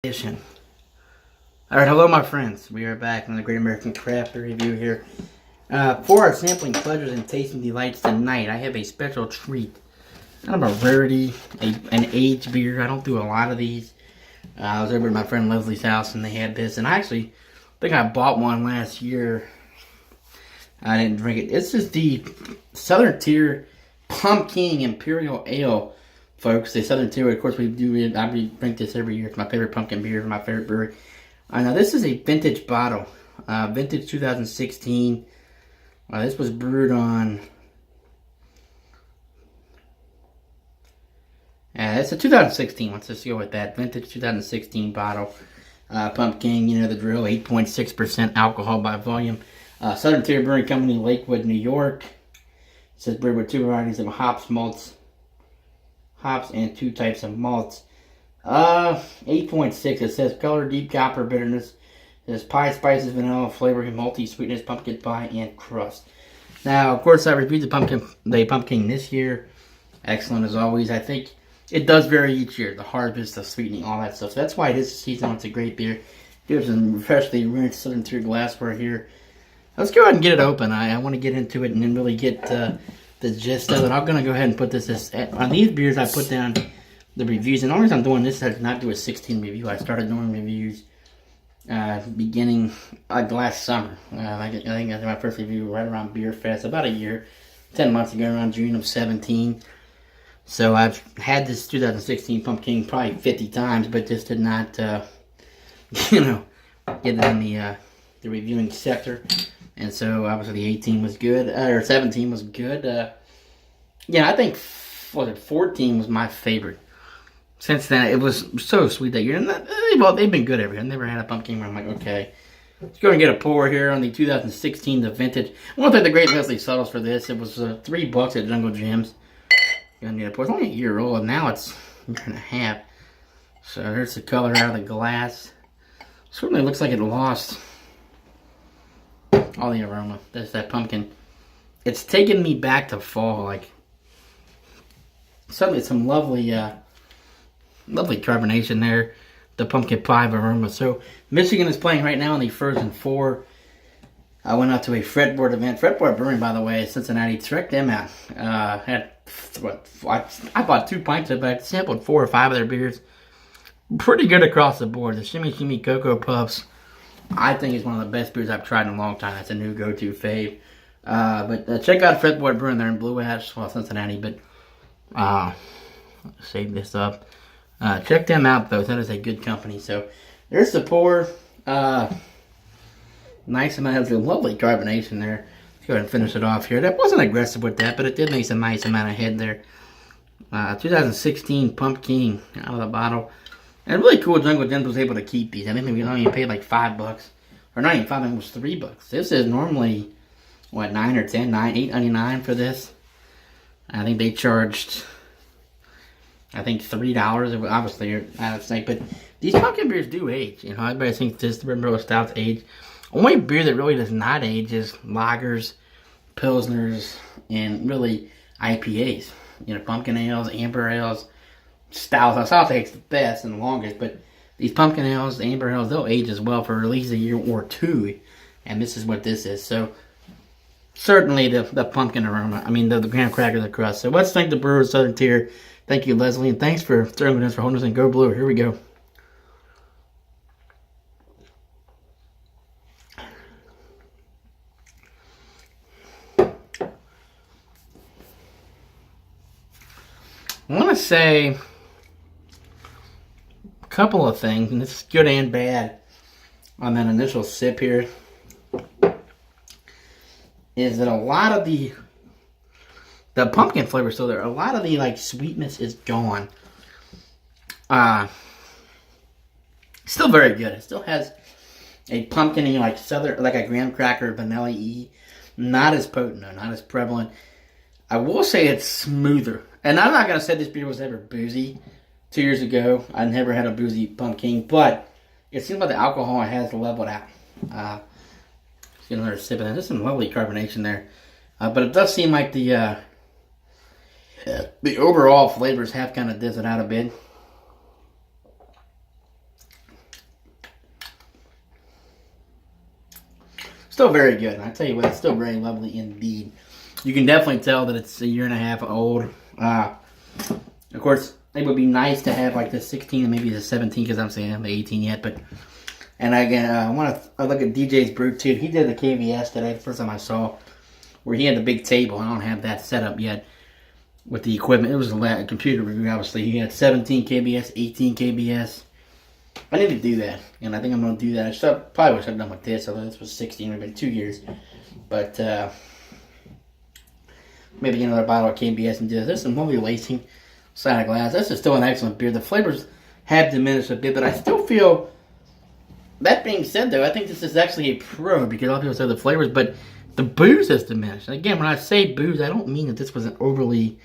Edition. Alright, hello my friends. We are back on the Great American Craft Review here. For our sampling pleasures and tasting delights tonight, I have a special treat. Kind of a rarity, an aged beer. I don't do a lot of these. I was over at my friend Leslie's house and they had this, and I actually think I bought one last year. I didn't drink it. This is the Southern Tier Pumking Imperial Ale. Folks, the Southern Tier, of course, we drink this every year. It's my favorite pumpkin beer, my favorite brewery. Now, this is a vintage bottle. Vintage 2016. This was brewed on... it's a 2016. Let's just go with that. Vintage 2016 bottle. Pumpkin, you know the drill. 8.6% alcohol by volume. Southern Tier Brewing Company, Lakewood, New York. It says brewed with 2 varieties of hops, and 2 types of malts. 8.6. It says color, deep copper bitterness. It says pie, spices, vanilla, flavor, malty sweetness, pumpkin pie, and crust. Now, of course, I reviewed the pumpkin this year. Excellent as always. I think it does vary each year. The harvest, the sweetening, all that stuff. So that's why this season it's a great beer. Here's some freshly rinsed Southern Tier glassware here. Let's go ahead and get it open. I want to get into it and then really get the gist of it. I'm going to go ahead and put this on these beers. I put down the reviews, and the only reason I'm doing this is not do a 16 review. I started doing reviews beginning last summer. I think I did my first review right around Beer Fest about a year, 10 months ago, around June of 17. So I've had this 2016 Pumpkin probably 50 times, but just did not, get it in the reviewing sector. And so, obviously, the 18 was good, or 17 was good. I think, 14 was my favorite. Since then, it was so sweet that year. And they've been good every year. I never had a pumpkin where I'm like, okay, let's go and get a pour here on the 2016, the vintage. I want to thank the great Leslie Suttles for this. It was $3 at Jungle Gyms. Gonna need a pour. It's only a year old, and now it's a year and a half. So, here's the color out of the glass. Certainly looks like it lost all the aroma. There's that pumpkin. It's taken me back to fall. Like suddenly, some lovely, lovely carbonation there. The pumpkin pie aroma. So Michigan is playing right now in the Frozen Four. I went out to a Fretboard event. Fretboard Brewing, by the way, Cincinnati. Check them out. I bought 2 pints of it, but I sampled 4 or 5 of their beers. Pretty good across the board. The Shimmy Shimmy Cocoa Puffs, I think it's one of the best beers I've tried in a long time. That's a new go-to fave. But check out Fretboard Brewing. They're in Blue Ash, well, Cincinnati. But save this up. Check them out, though. That is a good company. So there's the pour. Nice amount of lovely carbonation there. Let's go ahead and finish it off here. That wasn't aggressive with that, but it did make some nice amount of head there. 2016 Pumpkin out of the bottle. And really cool, Jungle Gyms was able to keep these. I think we only paid like $5. Or not even 5, it was $3. This is normally, what, 9 or 10, $8.99 for this. I think they charged, I think $3. Obviously, out of sight. But these pumpkin beers do age. You know, everybody thinks this Rainbow Stouts age. Only beer that really does not age is lagers, pilsners, and really IPAs. You know, pumpkin ales, amber ales, stouts. Stouts takes the best and the longest, but these pumpkin ales, the amber ales, they'll age as well for at least a year or 2. And this is what this is. So, certainly the pumpkin aroma. I mean, the graham cracker, the crust. So, let's thank the brewers, Southern Tier. Thank you, Leslie, and thanks for throwing us for holding us in Go Blue. Here we go. I want to say a couple of things, and this is good and bad on that initial sip here, is that a lot of the pumpkin flavor still there. A lot of the sweetness is gone. Still very good. It still has a pumpkin-y southern, like a graham cracker, vanilla-y. Not as potent, though, not as prevalent. I will say it's smoother. And I'm not going to say this beer was ever boozy 2 years ago. I never had a boozy pumpkin, but it seems like the alcohol has leveled out. Let's get another sip of that. There's some lovely carbonation there. But it does seem like the overall flavors have kind of dizzed out a bit. Still very good. I tell you what, it's still very lovely indeed. You can definitely tell that it's a year and a half old. Of course, it would be nice to have like the 16 and maybe the 17 because I'm saying I'm the 18 yet. But and again, I want to look at DJ's brew too. He did the KVS today. The first time I saw where he had the big table. I don't have that set up yet with the equipment. It was a computer review, obviously. He had 17 KBS, 18 KBS. I need to do that, and I think I'm going to do that. Probably wish I'd done with this, although this was 16. It would have been 2 years. But maybe get another bottle of KBS and do this. There's some lovely lacing side of glass. This is still an excellent beer. The flavors have diminished a bit, but I still feel, that being said, though, I think this is actually a pro because a lot of people say the flavors, but the booze has diminished. And again, when I say booze, I don't mean that this was an overly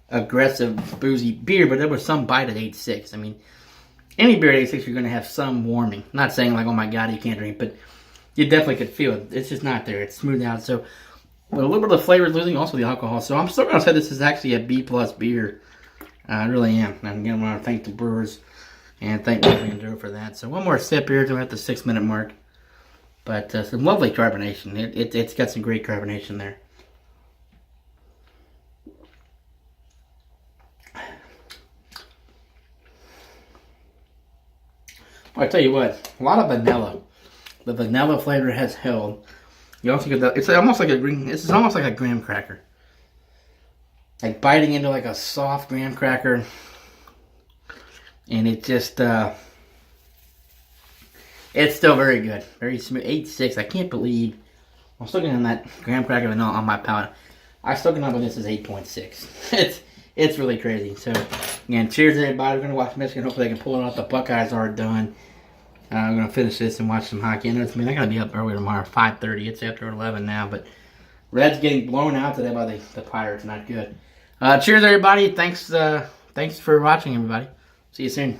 aggressive, boozy beer, but there was some bite at 8.6. I mean, any beer at 8.6, you're going to have some warming. I'm not saying like, oh my God, you can't drink, but you definitely could feel it. It's just not there. It's smoothed out. So, but a little bit of the flavor is losing, also the alcohol. So I'm still going to say this is actually a B+ beer. I really am. And again, I want to thank the brewers and thank Joe for that. So one more sip here to at the 6-minute mark. But some lovely carbonation. It's got some great carbonation there. Well, I tell you what, a lot of vanilla. The vanilla flavor has held. You also get that. It's almost like a green. This is almost like a graham cracker. Like biting into like a soft graham cracker, and it just it's still very good, very smooth. 8.6. I can't believe I'm still getting that graham cracker vanilla on my palate. I still can up with this as 8.6. It's really crazy. So again, cheers everybody. We're gonna watch Michigan. Hopefully they can pull it off. The Buckeyes are done. I'm gonna finish this and watch some hockey. I know I gotta be up early tomorrow, 5:30. It's after 11 now, but Reds getting blown out today by the Pirates. Not good. Cheers everybody. Thanks for watching everybody. See you soon.